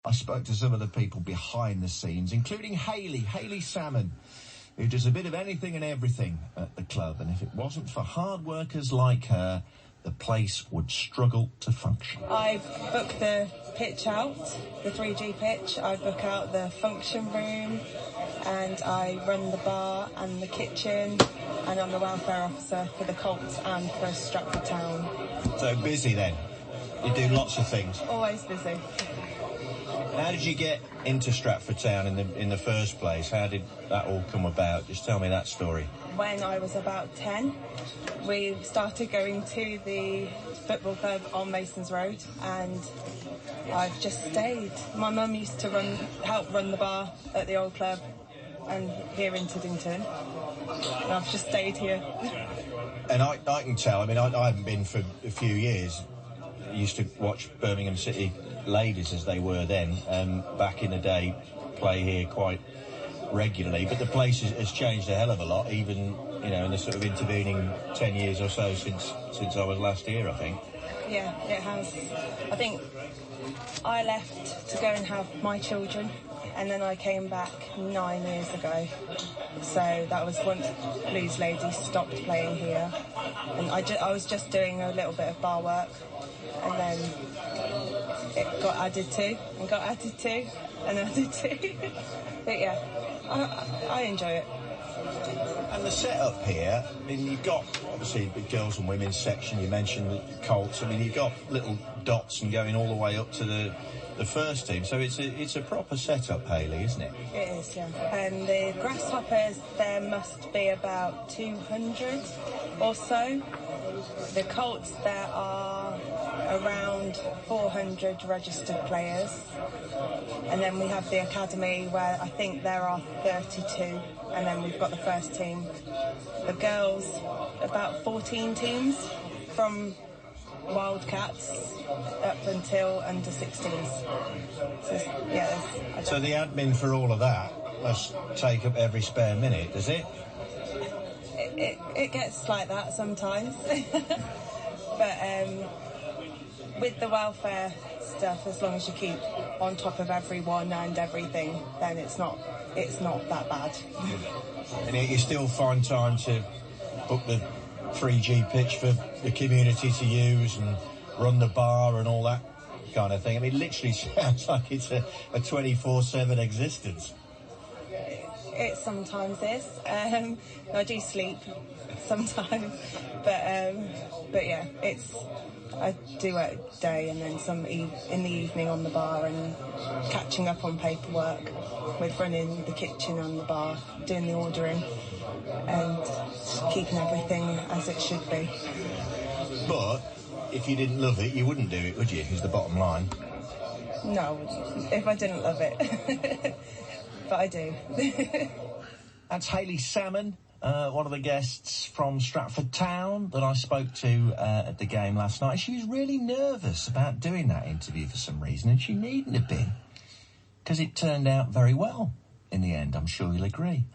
I spoke to some of the people behind the scenes, including Hayley Samman, who does a bit of anything and everything at the club. And if it wasn't for hard workers like her, the place would struggle to function. I book the pitch out, the 3G pitch. I book out the function room, and I run the bar and the kitchen, and I'm the welfare officer for the Colts and for Stratford Town. So busy then? You do lots of things? Always busy. How did you get into Stratford Town in the first place? How did that all come about? Just tell me that story. When I was about 10, we started going to the football club on Masons Road, and I've just stayed. My mum used to help run the bar at the old club and here in Tiddington, and I've just stayed here. And I can tell, I mean, I haven't been for a few years. I used to watch Birmingham City ladies, as they were then, back in the day, play here quite regularly. But the place has changed a hell of a lot, even, you know, in the sort of intervening 10 years or so since I was last here, I think. Yeah, it has. I think I left to go and have my children, and then I came back 9 years ago. So that was once Blues Ladies stopped playing here, and I was just doing a little bit of bar work, and then it got added to, and got added to, and added to. But yeah, I enjoy it. And the setup here, I mean, you've got, obviously, the girls and women's section, you mentioned the Colts. I mean, you've got little dots and going all the way up to the first team. So it's a proper setup, Hayley, isn't it? It is, yeah. And the Grasshoppers, there must be about 200 or so. The Colts, there are around 400 registered players. And then we have the academy, where I think there are 32. And then we've got the first team. The girls, about 14 teams, from Wildcats up until under 16s. So, yeah. So the admin for all of that must take up every spare minute, does it? It gets like that sometimes. But with the welfare stuff, as long as you keep on top of everyone and everything, then it's not that bad. And you still find time to book the 3G pitch for the community to use and run the bar and all that kind of thing. I mean, it literally sounds like it's a 24/7 existence. It sometimes is. I do sleep sometimes, but yeah, I do work day and then some in the evening on the bar, and catching up on paperwork with running the kitchen and the bar, doing the ordering, and keeping everything as it should be. But if you didn't love it, you wouldn't do it, would you? Is the bottom line. No, I wouldn't, if I didn't love it. But I do. That's Hayley Samman, one of the guests from Stratford Town that I spoke to at the game last night. She was really nervous about doing that interview for some reason, and she needn't have been, because it turned out very well in the end, I'm sure you'll agree.